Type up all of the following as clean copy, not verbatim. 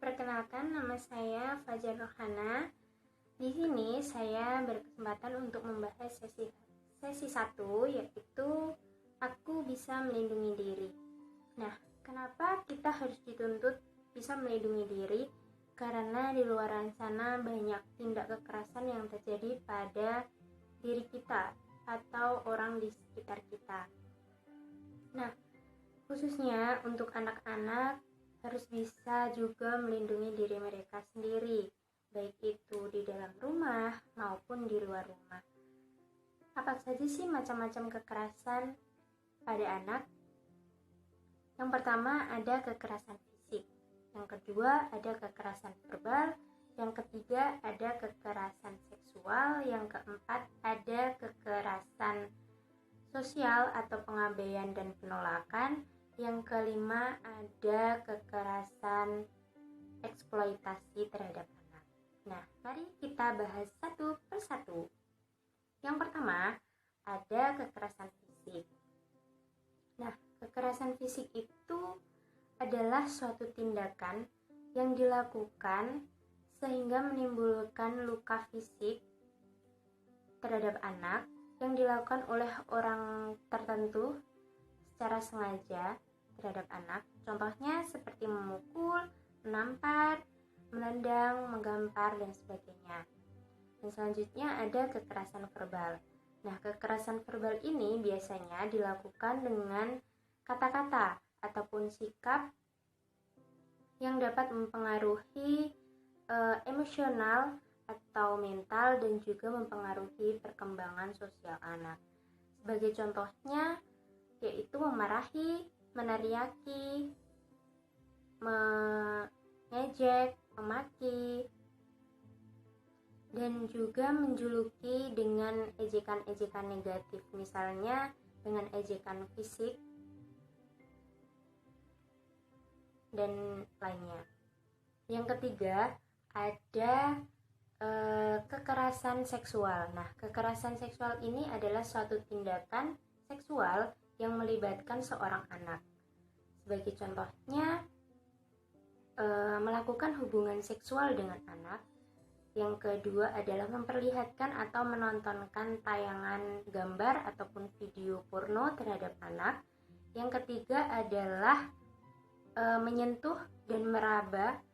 Perkenalkan, nama saya Fajar Rohana. Di sini saya berkesempatan untuk membahas sesi 1, yaitu aku bisa melindungi diri. Nah, kenapa kita harus dituntut bisa melindungi diri? Karena di luar sana banyak tindak kekerasan yang terjadi pada diri kita atau orang di sekitar kita. Nah, khususnya untuk anak-anak harus bisa juga melindungi diri mereka sendiri, baik itu di dalam rumah maupun di luar rumah. Apa saja sih macam-macam kekerasan pada anak? Yang pertama ada kekerasan fisik, yang kedua ada kekerasan verbal, yang ketiga ada kekerasan seksual, yang keempat ada kekerasan sosial atau pengabaian dan penolakan, yang kelima ada kekerasan eksploitasi terhadap anak. Nah, mari kita bahas satu persatu. Yang pertama ada kekerasan fisik. Nah, kekerasan fisik itu adalah suatu tindakan yang dilakukan sehingga menimbulkan luka fisik terhadap anak yang dilakukan oleh orang tertentu secara sengaja terhadap anak. Contohnya seperti memukul, menampar, menendang, menggampar, dan sebagainya. Dan selanjutnya ada kekerasan verbal. Nah, kekerasan verbal ini biasanya dilakukan dengan kata-kata ataupun sikap yang dapat mempengaruhi emosional atau mental dan juga mempengaruhi perkembangan sosial anak. Sebagai contohnya yaitu memarahi, meneriaki, mengejek, memaki, dan juga menjuluki dengan ejekan-ejekan negatif, misalnya dengan ejekan fisik dan lainnya. Yang ketiga ada kekerasan seksual. Nah, kekerasan seksual ini adalah suatu tindakan seksual yang melibatkan seorang anak. Sebagai contohnya, melakukan hubungan seksual dengan anak. Yang kedua adalah memperlihatkan atau menontonkan tayangan gambar ataupun video porno terhadap anak. Yang ketiga adalah menyentuh dan meraba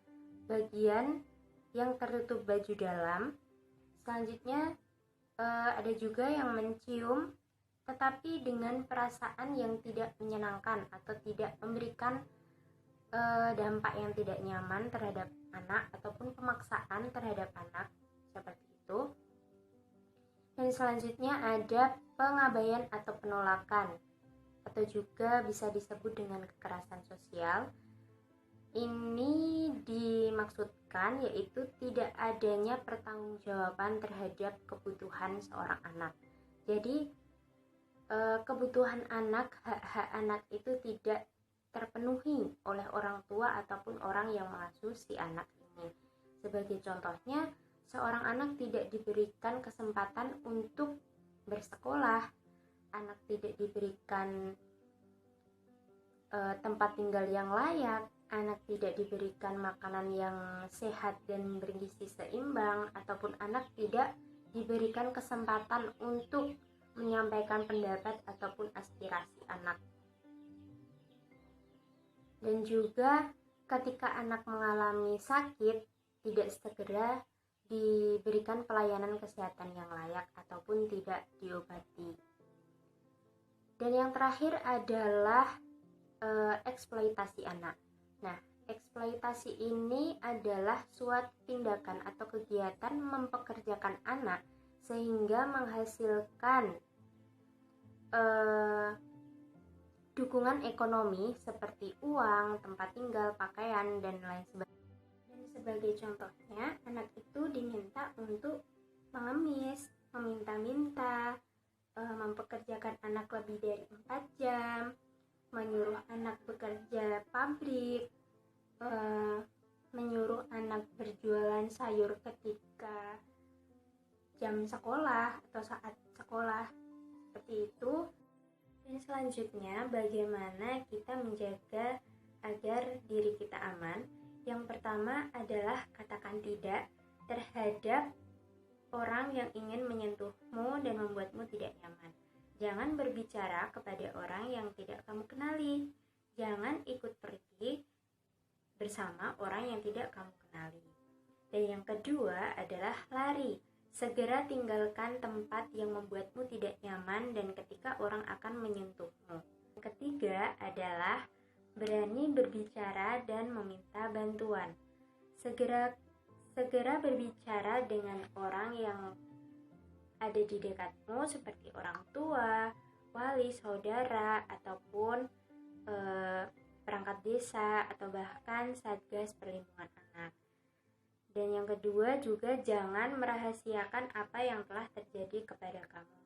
bagian yang tertutup baju dalam. Selanjutnya ada juga yang mencium tetapi dengan perasaan yang tidak menyenangkan atau tidak memberikan dampak yang tidak nyaman terhadap anak ataupun pemaksaan terhadap anak, seperti itu. Dan selanjutnya ada pengabaian atau penolakan, atau juga bisa disebut dengan kekerasan sosial. Ini dimaksudkan yaitu tidak adanya pertanggungjawaban terhadap kebutuhan seorang anak. Jadi kebutuhan anak, hak-hak anak itu tidak terpenuhi oleh orang tua ataupun orang yang mengasuh si anak ini. Sebagai contohnya, seorang anak tidak diberikan kesempatan untuk bersekolah, anak tidak diberikan tempat tinggal yang layak, anak tidak diberikan makanan yang sehat dan bergizi seimbang, ataupun anak tidak diberikan kesempatan untuk menyampaikan pendapat ataupun aspirasi anak. Dan juga ketika anak mengalami sakit, tidak segera diberikan pelayanan kesehatan yang layak ataupun tidak diobati. Dan yang terakhir adalah eksploitasi anak. Nah, eksploitasi ini adalah suatu tindakan atau kegiatan mempekerjakan anak sehingga menghasilkan dukungan ekonomi seperti uang, tempat tinggal, pakaian, dan lain sebagainya. Dan sebagai contohnya, anak itu diminta untuk mengemis, meminta-minta, mempekerjakan anak lebih dari 4 jam, menyuruh anak bekerja pabrik, menyuruh anak berjualan sayur ketika jam sekolah atau saat sekolah, seperti itu. Dan selanjutnya, bagaimana kita menjaga agar diri kita aman? Yang pertama adalah katakan tidak terhadap orang yang ingin menyentuhmu dan membuatmu tidak nyaman. Jangan berbicara kepada orang yang tidak kamu kenali. Jangan ikut pergi bersama orang yang tidak kamu kenali. Dan yang kedua adalah lari. Segera tinggalkan tempat yang membuatmu tidak nyaman dan ketika orang akan menyentuhmu. Yang ketiga adalah berani berbicara dan meminta bantuan. Segera berbicara dengan orang yang ada di dekatmu seperti orang tua, wali, saudara, ataupun perangkat desa atau bahkan Satgas Perlindungan Anak. Dan yang kedua juga jangan merahasiakan apa yang telah terjadi kepada kamu.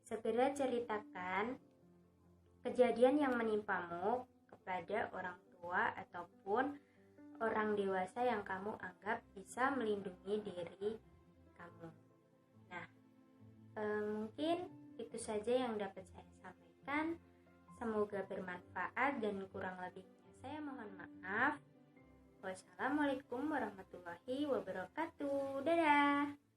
Segera ceritakan kejadian yang menimpamu kepada orang tua ataupun orang dewasa yang kamu anggap bisa melindungi diri kamu. Nah, mungkin itu saja yang dapat saya sampaikan. Semoga bermanfaat dan kurang lebihnya saya mohon maaf. Wassalamualaikum warahmatullahi wabarakatuh. Dadah.